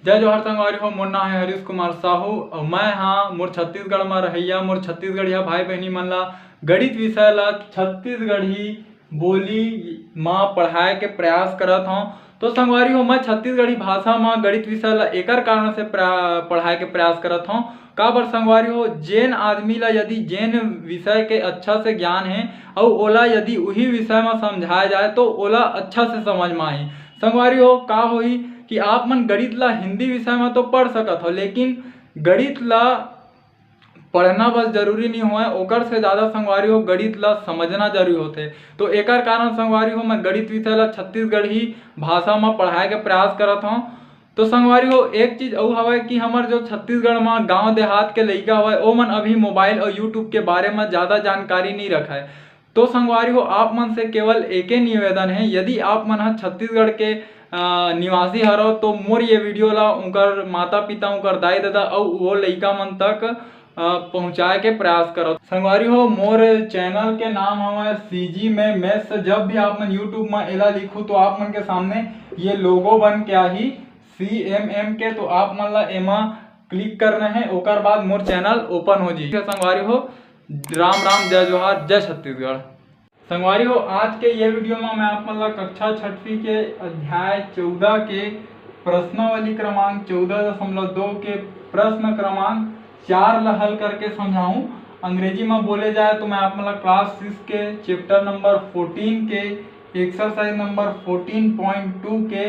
जय जोहार संगवारी हो। मोर नाम है हरीश कुमार साहू और मैं हाँ मोर छत्तीसगढ़ में रहिया मोर छत्तीसगढ़िया भाई बहनी मन ला गणित विषय ला छत्तीसगढ़ी बोली माँ पढ़ाए के प्रयास करत हूँ। तो संगवारी हो मैं छत्तीसगढ़ी भाषा में गणित विषय ला एकर कारण से पढ़ाए के प्रयास करत हूँ। का बर संगवारी हो जेन आदमी ला यदि जेन विषय के अच्छा से ज्ञान है और ओला यदि वही विषय में समझाया जाए तो ओला अच्छा से समझ में आही। संगवारी हो का होई कि आप मन गणित ला हिंदी विषय में तो पढ़ सकत हो, लेकिन गणित ला पढ़ना बस जरूरी नहीं हुआ ओकर से ज़्यादा संगवारी हो गणित ला समझना जरूरी होते। तो एकर कारण संगवारी हो मैं गणित विषय ला छत्तीसगढ़ी भाषा में पढ़ाए के प्रयास करत हूँ। तो संगवारी हो एक चीज और हवा कि हमार जो छत्तीसगढ़ में गांव देहात के लइका हवा ओ मन अभी मोबाइल और यूट्यूब के बारे में ज़्यादा जानकारी नहीं रखा है। तो संगवारी हो आप मन से केवल एक ही निवेदन है, यदि आप मन छत्तीसगढ़ के निवासी हरो तो मोर ये वीडियो ला उनकर माता पिता उनकर दाई दादा और वो लइका मन तक पहुँचाए के प्रयास करो। संगवारी हो मोर चैनल के नाम हमारे सीजी में मैथ्स। जब भी आप मन यूट्यूब में एला लिखू तो आप मन के सामने ये लोगो बन के आही CMM के, तो आप मन ला एमा क्लिक करना है ओकर बाद मोर चैनल ओपन हो जी। संगवारी हो राम राम जय जोहार जय छत्तीसगढ़। संगवारी हो आज के ये वीडियो में मैं आप मन ला कक्षा 6वीं के अध्याय 14 के प्रश्नावली क्रमांक 14.2 के प्रश्न क्रमांक 4 ला हल करके समझाऊं। अंग्रेजी में बोले जाए तो मैं आप मन ला क्लास 6 के चैप्टर नंबर 14 के एक्सरसाइज नंबर 14.2 के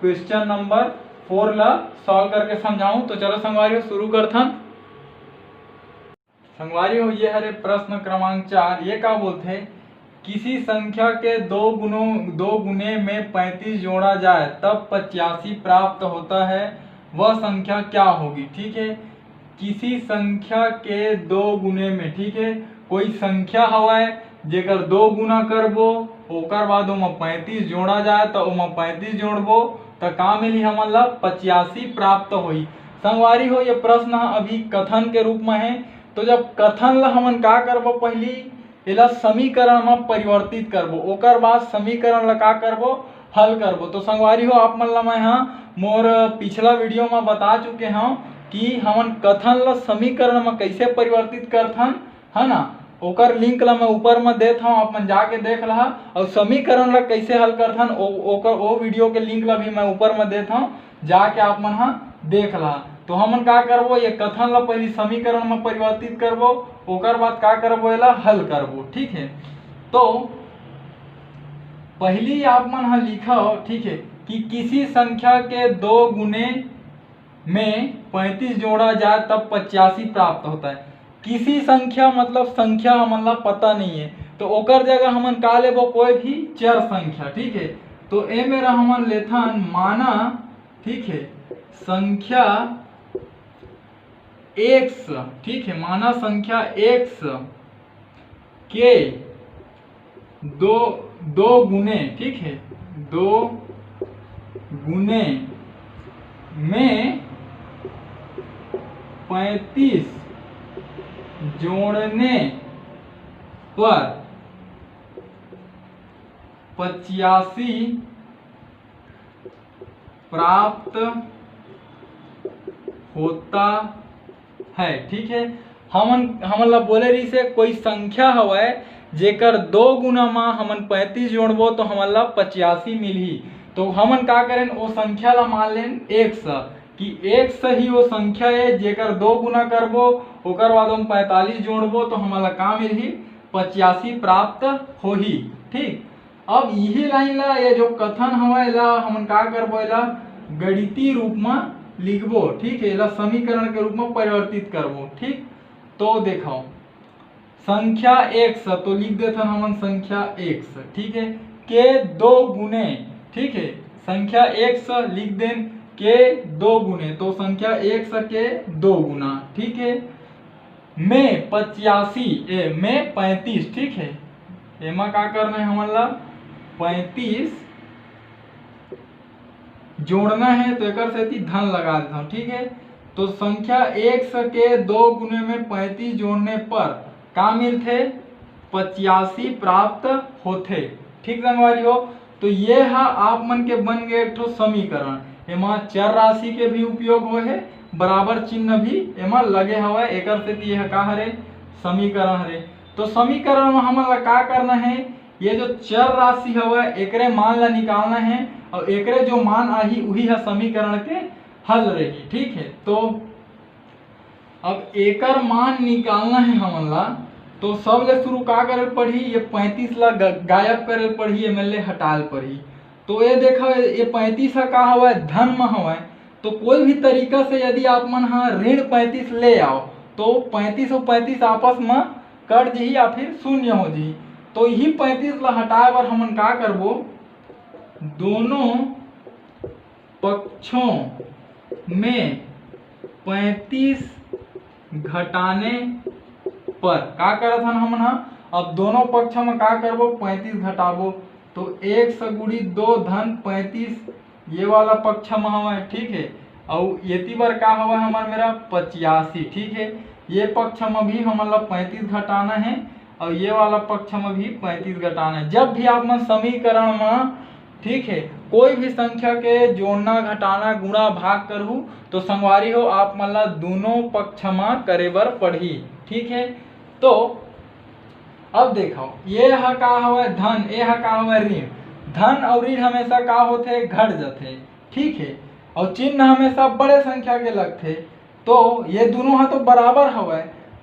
क्वेश्चन नंबर 4 ला सॉल्व करके समझाऊं। तो चलो संगवारी हो शुरू करथन। संगवारी हो ये हरे प्रश्न क्रमांक 4। ये का बोलते हैं किसी संख्या के दो गुने में 35 जोड़ा जाए तब 85 प्राप्त होता है, वह संख्या क्या होगी। ठीक है, किसी संख्या के दो गुने में, ठीक है, कोई संख्या हवाए जेकर 2 गुना करबो ओकर बाद ओमा 35 जोड़ा जाए तो ओमा 35 जोड़बो तो का मिली हमन ला 85 प्राप्त होई। संगवारी हो ये प्रश्न अभी कथन के रूप में है। तो जब कथन ला हमन का करबो पहली एला समीकरण में परिवर्तित करबो ओकर बाद समीकरण ला का करबो हल करबो। तो संगवारी हो आप मन ला मैं मोर पिछला वीडियो में बता चुके हूँ कि हमन कथन ला समीकरण में कैसे परिवर्तित करथन, है ना। ओकर लिंक ला मैं ऊपर में देता हूँ, आप मन जाके देख लहा। और समीकरण ला कैसे हल करथन ओकर वो वीडियो के लिंक ला भी मैं ऊपर में देता हूँ, जाके आप मन देख लहा। तो हमन का करबो ये कथन ला पहले समीकरण में परिवर्तित करबो ओकर बाद का करबो एला हल करबो। ठीक है, तो पहली आप मन लिखा हो, ठीक है, कि किसी संख्या के 2 गुने में 35 जोड़ा जाए तब 85 प्राप्त होता है। किसी संख्या मतलब संख्या हमन ला पता नहीं है तो ओकर जगह हमन का लेबो कोई भी चर संख्या। ठीक है, तो ए मेरा हमन लेथन माना, ठीक है, संख्या x, ठीक है, माना संख्या x के दो गुने, ठीक है, 2 गुने में 35 जोड़ने पर 85 प्राप्त होता है। ठीक है, हमन ला बोले रही से कोई संख्या हवाए जेकर 2 गुना में हमन 35 जोड़बो तो हमन ला 85 मिलही। तो हमन का करें वो संख्या ला मान लें x कि x ही वो संख्या है जेकर 2 गुना करबो ओकर बाद हम 45 जोड़बो तो हमन ला का मिलही 85 प्राप्त होही। ठीक, अब यही लाइन ला ये जो कथन हवा एला हमन का करबो एला गणितीय रूप में लिखबो। ठीक है, एला समीकरण के रूप में परिवर्तित करबो। ठीक, तो देखो संख्या x तो लिख देते हमन संख्या x, ठीक है, के 2 गुने, ठीक है, संख्या x लिख दें के 2 गुने तो संख्या x के 2 गुना, ठीक है, में 85 में 35, ठीक है, एमा का करना है हमन ला 35 जोड़ना है तो एक सेती धन लगा देता हूँ। ठीक है, तो संख्या x के 2 गुने में 35 जोड़ने पर का मिलते 85 प्राप्त होते। ठीक संगवारी हो, तो ये आप मन के बन गए एक ठो समीकरण। एमा चर राशि के भी उपयोग होए है, बराबर चिन्ह भी एमा लगे हवे। एकर से यह का हरे समीकरण हरे। तो समीकरण में हमन ला का करना है, ये जो चर राशि हवे एकरे मान ला निकालना है और एकरे जो मान आही वही है समीकरण के हल रही। ठीक है, तो अब एकर मान निकालना है हमन ला, तो सबले शुरू का करे पड़ी, ये 35 ला गायब करे पड़ी, एमएलए हटाल पड़ी। तो ये देखो ये 35 का हवा धन में हवा, तो कोई भी तरीका से यदि आप मन हाँ ऋण 35 ले आओ तो 35 और 35 आपस में कट जी या फिर शून्य हो जी। तो यही 35 ला हटाए बर हमन का करबो, दोनों पक्षों में 35 घटाने पर का करत हन हमन हा, अब दोनों पक्ष में का करबो 35 घटाबो, तो 1 से गुणित 2 धन 35 ये वाला पक्ष में हवा। ठीक है, और ये बार का हवा हमारा मेरा 85। ठीक है, ये पक्ष में भी हमन ला 35 घटाना है और ये वाला पक्ष में भी 35 घटाना है। जब भी आप मन समीकरण में ठीक है कोई भी संख्या के जोड़ना घटाना गुणा भाग करहु तो संगवारी हो आप मन ला दोनों पक्ष में करे बर पड़ही। ठीक है, तो अब देखो ये हा का हवा धन, ये हा का हवा ऋण। धन और ऋण हमेशा का होते घट जाते। ठीक है, और चिन्ह हमेशा बड़े संख्या के लगते, तो ये दोनों हा तो बराबर हवा।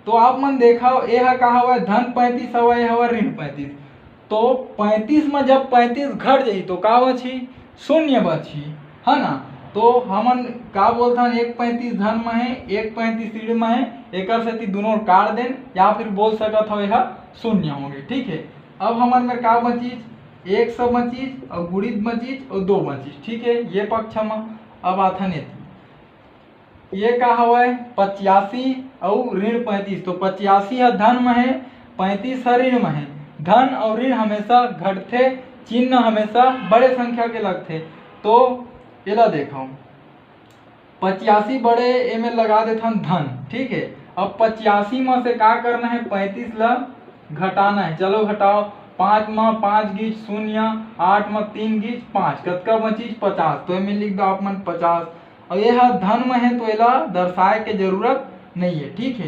तो आप मन देखो ये हा का हवा धन 35 हवा, ये हवा ऋण 35। तो 35 में जब 35 घट जाई तो का बची शून्य बची, है ना। तो हमन का बोलथन 1 35 धन में है 1 35 ऋण में है, एकर से दोनों काट देन या फिर बोल सकत हो यह शून्य होंगे। ठीक है, अब हमन में का बचीज 1 सब बचीज और गुणित बचीज और 2 बचीज। ठीक है, ये पक्ष में अब आथन ये का हवा 85 और ऋण 35। तो 85 है धन में है, 35 है ऋण में है। धन और ऋण हमेशा घटते, चिन्ह हमेशा बड़े संख्या के लगते। तो एला देखो 85 बड़े ए में लगा देथन धन। ठीक है, अब 85 में से का करना है 35 ला घटाना है। चलो घटाओ, 5 में 5 गीच शून्य, 8 में 3 गीच 5, कतका बचीज 50। तो इनमें लिख दो आप मन 50। और यह धन में है तो एला दर्शाए के जरूरत नहीं है। ठीक है,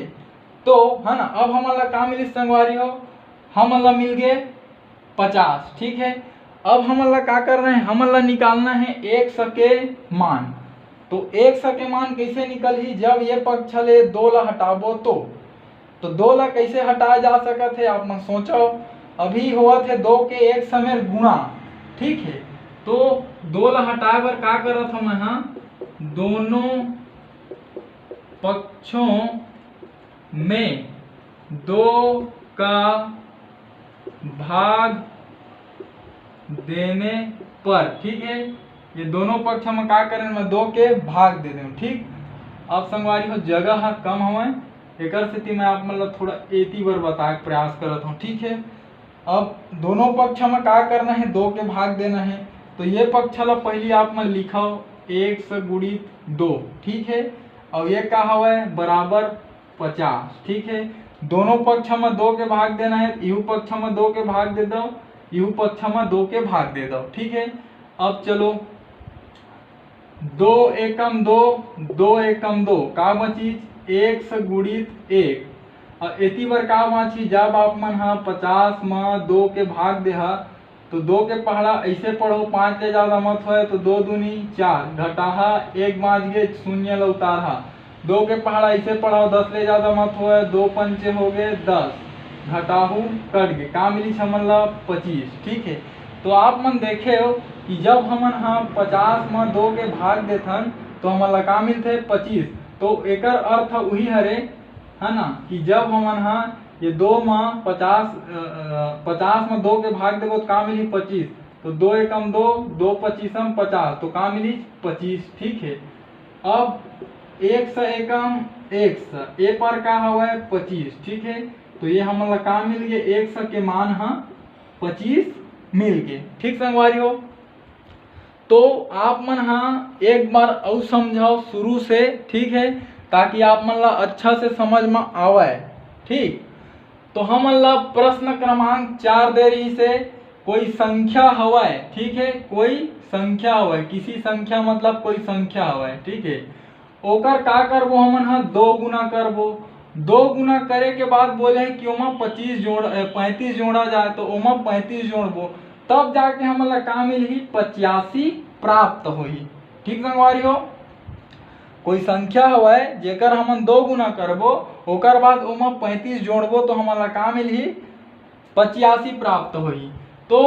तो है ना। अब हमारा का मिली संगवारी हो, हमारा मिल गए 50। ठीक है, अब हमारा का करना है, हमारा निकालना है 100 के मान। तो 100 के मान कैसे निकल ही, जब ये पक्ष ले 2 ला हटाबो तो 2 ला कैसे हटाया जा सकत है आप मन सोचो। अभी हुआ थे 2 के 1 समय गुणा। ठीक है, तो 2 ला हटाए बर का करत हम यहाँ दोनों पक्षों में 2 का भाग देने पर। ठीक है, ये दोनों पक्ष में का करें मैं 2 के भाग दे दूं। ठीक, अब संगवारी हो जगह है कम हमें, एकर स्थिति में आप मतलब थोड़ा एती बार बताए प्रयास करत हूँ। ठीक है, अब दोनों पक्ष में का करना है 2 के भाग देना है। तो ये पक्ष ला पहली आप में लिखो 1 से गुणित 2। ठीक है, और ये का हवा है बराबर 50। ठीक है, दोनों पक्ष में 2 के भाग देना है, यू पक्ष में 2 के भाग दे दो, यू पक्ष में 2 के भाग दे दो। ठीक है, अब चलो 2 एकम 2, 2 एकम 2 का बचीज 1 से गुणित 1। और एती बार का बची जब आप मन हाँ 50 में 2 के भाग दे हा, तो 2 के पहाड़ा ऐसे पढ़ो 5 ले ज्यादा मत हो तो 2 दूनी 4 घटाहा 1 बाज गए शून्य ला उतारहा। 2 के पहाड़ा ऐसे पढ़ाओ 10 ले ज्यादा मत हो 2 पंचे हो गए 10 घटाहू कट गए का मिली हमन ला 25। ठीक है, तो आप मन देखे हो कि जब हमन हाँ 50 में 2 के भाग देथन तो हमन ला का मिलते 25। तो एकर अर्थ वही हरे, है ना, कि जब हमन हाँ ये 2 में 50 में 2 के भाग देबो तो का मिली 25। तो 2 एकम 2, 2 पच्चीसम 50, तो का मिली 25। ठीक है, अब 1 से एकम 1 से ए पर का हवा है 25। ठीक है, तो ये हमन ला का मिल गए 100 के मान हाँ 25 मिल गए। ठीक संगवारी हो, तो आप मन हाँ एक बार और समझाओ शुरू से। ठीक है, ताकि आप मन ला अच्छा से समझ में आवे। ठीक, तो हमन ला प्रश्न क्रमांक 4 दे रही से कोई संख्या हवय, ठीक है, कोई संख्या हवय, किसी संख्या मतलब कोई संख्या हवय, ठीक है, ओकर का करबो हमन हा 2 गुना करबो। 2 गुना करे के बाद बोले है कि ओमा 35 जोड़ा जाए, तो ओमा 35 जोड़बो, तब जाके हमन ला का मिलही 85 प्राप्त होही। ठीक संगवारी हो, कोई संख्या हवय जेकर हमन 2 गुना करबो, ओकर बाद ओमा 35 जोड़बो तो हमन ला का मिलही 85 प्राप्त होही। तो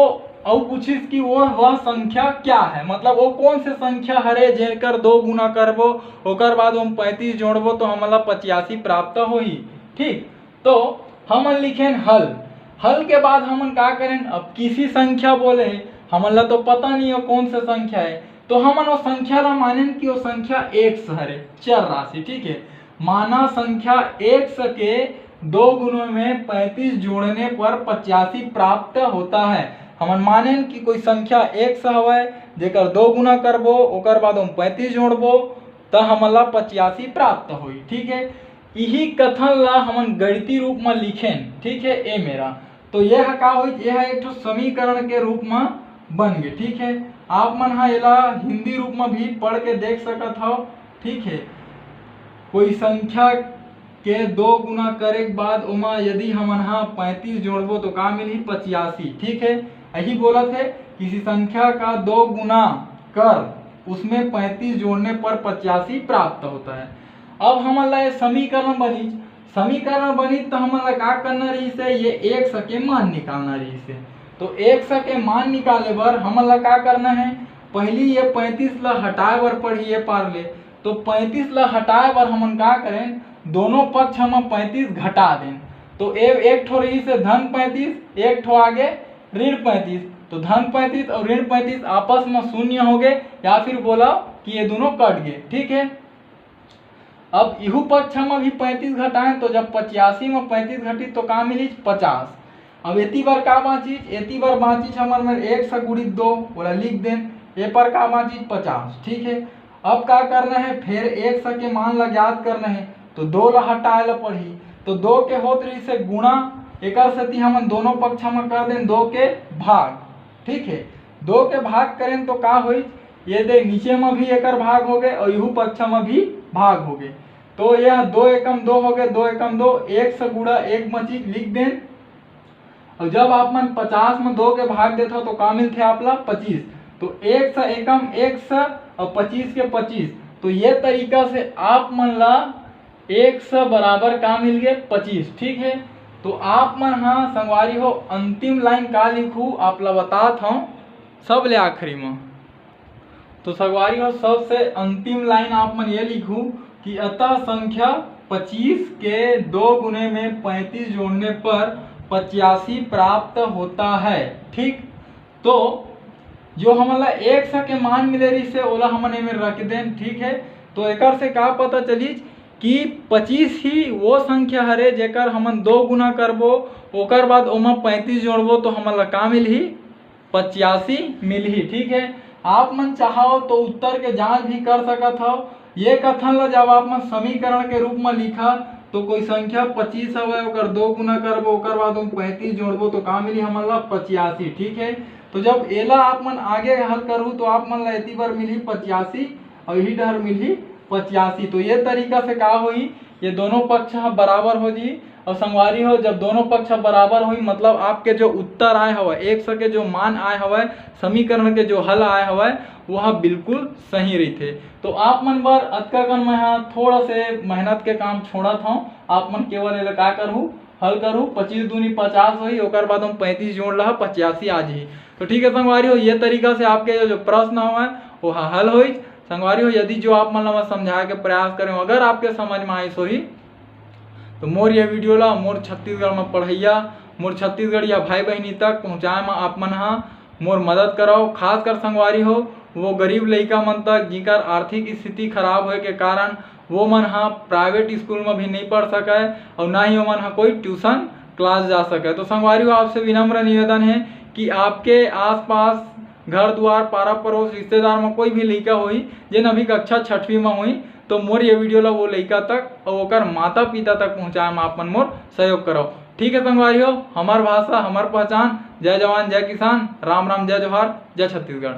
अउ पूछिस कि वह संख्या क्या है, मतलब वो कौन से संख्या हरे जेकर 2 गुना करबो ओकर बाद हम 35 जोड़बो तो हमन ला 85 प्राप्त होही। ठीक, तो हमन लिखेन हल। हल के बाद हमन का करें, अब किसी संख्या बोले हमन ला तो पता नहीं हो कौन सा संख्या है, तो हमन वो संख्या ला मानेन कि वो संख्या x हरे, चर राशि। ठीक है, माना संख्या x के 2 गुणों में 35 जोड़ने पर 85 प्राप्त होता है। हमन मानेन कि कोई संख्या x हवय जेकर 2 गुना करबो ओकर बाद हम 35 जोड़बो त हमन ला 85 प्राप्त होई। ठीक है, यही कथन ला हमन गणितीय रूप में लिखेन। ठीक है, ए मेरा तो यह का होई, यह एक ठो समीकरण के रूप में बन गए। ठीक है, आप मन हा एला हिंदी रूप में भी पढ़ के देख सकत हो। ठीक है, कोई संख्या के 2 गुना करे के बाद ओमा यदि हमन हा 35 जोड़बो तो का मिलही 85। ठीक है, यही बोलत है किसी संख्या का 2 गुना कर उसमें 35 जोड़ने पर 85 प्राप्त होता है। अब हमन ला ये समीकरण बनी तो हमन ला का करना रही से, ये x के मान निकालना रही से। तो x के मान निकाले बर हमन ला का करना है, पहली ये 35 ला हटाए बर पड़ही ये पार ले। तो 35 ला हटाए बर हमन का करें, दोनों पक्ष हम 35 घटा दें। तो एक ठो रही से धन 35, एक ठो आगे ऋण 35, तो धन 35 और ऋण 35 आपस में शून्य हो गए, या फिर बोला कि ये दोनों कट गए। ठीक है, अब इहू पक्ष हम अभी 35 घटाएं तो जब 85 में 35 घटी तो का मिली 50। अब एती बार का बाँचीज, एती बार बाँचीज हमर में 1 से गुणित 2 बोला लिख दें, ए पर का बाँचीज 50। ठीक है, अब का करना है, फिर 1 से के मान ला ज्ञात करना है, तो 2 ला हटाए ला पड़ही, तो 2 के होत रही से गुणा, एकर सेती हमन दोनों पक्ष में कर दें 2 के भाग। ठीक है, 2 के भाग करें तो का होई, ये देख नीचे में भी एकर भाग हो गए और इहू पक्ष में भी भाग हो गए, तो यह 2 एकम 2 हो गए, 2 एकम 2, 1 से गुणा 1 बची लिख दें। और जब आप मन 50 में 2 के भाग देते हो तो का मिलते आप ला 25, तो 1 से एकम 1 से और 25 के 25, तो ये तरीका से आप मन ला 1 से बराबर का मिल गए 25। ठीक है, तो आप मन हाँ संगवारी हो अंतिम लाइन का लिखू आप ला बतात हूँ सब ले आखिरी में। तो संगवारी हो सबसे अंतिम लाइन आप मन ये लिखू कि अतः संख्या 25 के 2 गुने में 35 जोड़ने पर 85 प्राप्त होता है। ठीक, तो जो हमला 1 के मान मिले रही से ओला हमन एमे रख दें। ठीक है, तो एकर से का पता चली कि 25 ही वो संख्या हरे जेकर हमन 2 गुना करबो ओकर बाद ओमा 35 जोड़बो तो हमला का मिलही 85 मिलही। ठीक है, आप मन चाहो तो उत्तर के जांच भी कर सकत हो। ये कथन ला जब आप मन समीकरण के रूप में लिखा तो कोई संख्या 25 हवे ओकर 2 गुना करबो ओकर बाद हम 35 जोड़बो तो का मिली हमन ला 85। ठीक है, तो जब एला आप मन आगे हल करू तो आप मन ला एती बार मिली 85 और यही डर मिली 85। तो ये तरीका से का होई, ये दोनों पक्ष बराबर हो जी। और संगवारी हो जब दोनों पक्ष बराबर हुई मतलब आपके जो उत्तर आए हवा 100 के जो मान आए हवा समीकरण के जो हल आए हवा वह बिल्कुल सही रहते। तो आप मन बर अतका कन मैं थोड़ा से मेहनत के काम छोड़त हूँ, आप मन केवल एला का करूँ हल करूँ 25 दूनी 50 होई ओकर बाद हम 35 जोड़ ला 85 आ जाही। तो ठीक है संगवारी हो, ये तरीका से आपके जो प्रश्न हुआ वो हल होई। संगवारी हो यदि जो आप मन ला समझाए के प्रयास करें अगर आपके समझ में आई सोही तो मोर ये वीडियो ला मोर छत्तीसगढ़ में पढ़ैया मोर छत्तीसगढ़िया भाई बहनी तक पहुँचाए में आप मन मोर मदद कराओ। खासकर संगवारी हो वो गरीब लड़का मन तक जिनकर आर्थिक स्थिति खराब होए के कारण वो मन प्राइवेट स्कूल में भी नहीं पढ़ सके और ना ही वो मन कोई ट्यूशन क्लास जा सके। तो संगवारी हो आपसे विनम्र निवेदन है कि आपके आसपास घर द्वार पारा पड़ोस रिश्तेदार में कोई भी लड़का हुई जिन अभी कक्षा 6वीं में हुई तो मोर ये वीडियो ला वो लड़का तक और ओकर माता पिता तक पहुँचाए में आप मन मोर सहयोग करो। ठीक है संगवारियों, हमार भाषा हमार पहचान। जय जवान जय किसान, राम राम जय जोहार, जय छत्तीसगढ़।